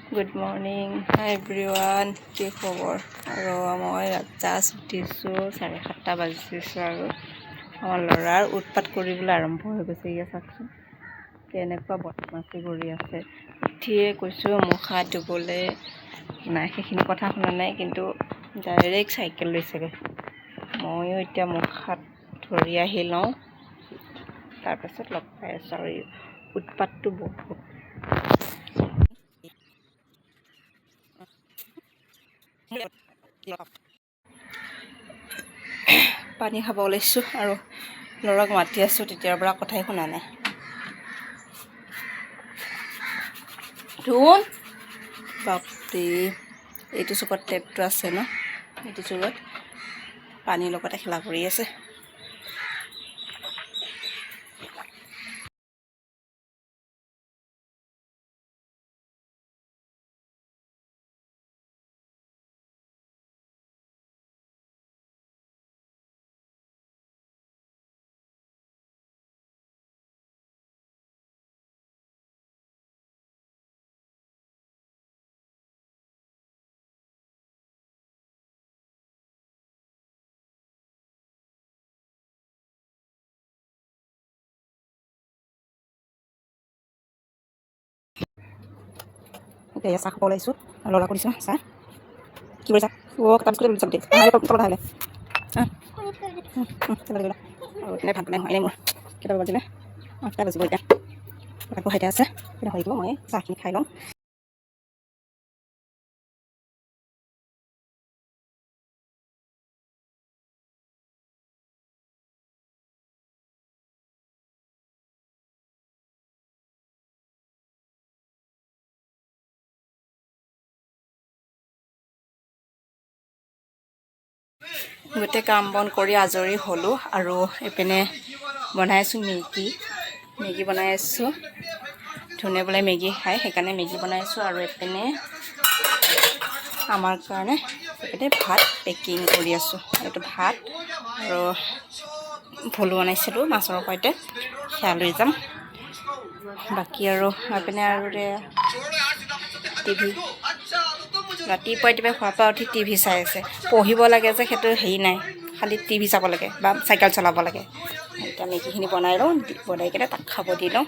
Good morning everyone, কি খবৰ? আৰু মই জাষ্ট উঠিছোঁ, 7:30 বাজিছোঁ আৰু আমাৰ ল'ৰাৰ উৎপাত কৰিবলৈ আৰম্ভ হৈ গৈছে। ইয়াত চাওকচোন কেনেকুৱা বদমাচি কৰি আছে। উঠিয়ে কৈছোঁ মুখ হাত ধুবলৈ, নাই সেইখিনি কথা শুনা নাই, কিন্তু ডাইৰেক্ট চাইকেল লৈছেগৈ। ময়ো এতিয়া মুখ হাত ধৰি আহি লওঁ, তাৰপাছত লগ পাই আছোঁ। আৰু উৎপাতটো বহুত। পানী খাব ওলাইছোঁ আৰু ল'ৰাক মাতি আছোঁ, তেতিয়াৰ পৰা কথাই শুনা নাই। ধুন বাপৰে, এইটো চুকত টেপটো আছে ন, এইটো চুকত পানীৰ লগতে খেলা কৰি আছে। এতিয়া চাহ খাব ওলাইছোঁ আৰু ল'ৰা কৰিছোঁ চাহ। কি কৰিছা? কিতাপ স্কুলে বুলি চাবি তলত আহিলে আৰু এনে ভাত বনাই হোৱাই নাই মোৰ। কেইটা বাজিলে? 8টা বাজিব এতিয়া। আকৌ খাইতে আছে, এতিয়া হৈ দিব। মই চাহখিনি খাই লওঁ। গোটেই কাম বন কৰি আজৰি হ'লোঁ আৰু এইপিনে বনাই আছোঁ মেগী বনাই আছোঁ। ধুনে বোলে মেগী খায়, সেইকাৰণে মেগী বনাই আছোঁ। আৰু এইপিনে আমাৰ কাৰণে এইপিনে ভাত পেকিং কৰি আছোঁ। এইটো ভাত আৰু ভোল বনাইছিলোঁ মাছৰ সৈতে, সেয়া লৈ যাম। বাকী আৰু এইপিনে আৰু টিভি, ৰাতিপুৱাই খোৱাৰ পৰা উঠি টিভি চাই আছে। পঢ়িব লাগে যে সেইটো হেৰি নাই, খালি টিভি চাব লাগে বা চাইকেল চলাব লাগে। এতিয়া মেগীখিনি বনাই লওঁ, বনাই কিনে তাক খাব দি লওঁ।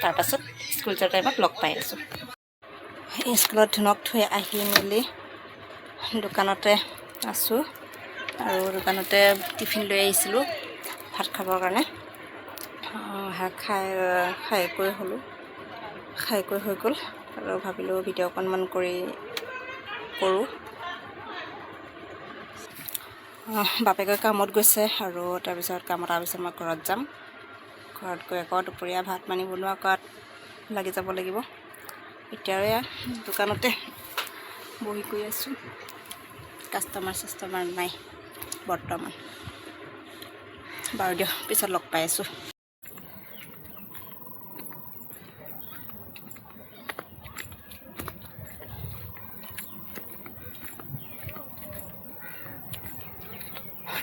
তাৰপাছত স্কুল যোৱাৰ টাইমত লগ পাই আছোঁ। স্কুলত ধুনক থৈ আহি মেলি দোকানতে আছোঁ, আৰু দোকানতে টিফিন লৈ আহিছিলোঁ ভাত খাবৰ কাৰণে। খাই কৰি হৈ গ'ল আৰু ভাবিলোঁ ভিডিঅ' অকণমান কৰোঁ। বাপেকে কামত গৈছে আৰু তাৰপিছত কামত অহাৰ পিছত মই ঘৰত যাম। ঘৰত গৈ আকৌ দুপৰীয়া ভাত পানী বনোৱা কৰাত লাগি যাব লাগিব। এতিয়া দোকানতে বহি কৰি আছোঁ, কাষ্টমাৰ নাই বৰ্তমান। বাৰু দিয়ক, পিছত লগ পাই আছোঁ।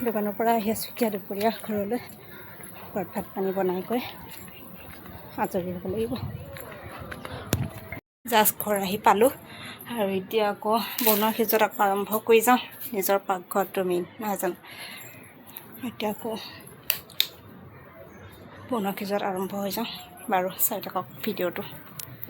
দোকানৰ পৰা আহি আছোঁ এতিয়া দুপৰীয়া ঘৰলৈ। ঘৰত ভাত পানী বনাই কৰি আজৰি হ'ব লাগিব। জাষ্ট ঘৰ আহি পালোঁ আৰু এতিয়া আকৌ বনোৱা সিজোৱাত আকৌ আৰম্ভ কৰি যাওঁ। নিজৰ পাকঘৰটো মেইন নহয় জানো। এতিয়া আকৌ বনোৱা সিজোৱাত আৰম্ভ হৈ যাওঁ। বাৰু চাই থাকক ভিডিঅ'টো।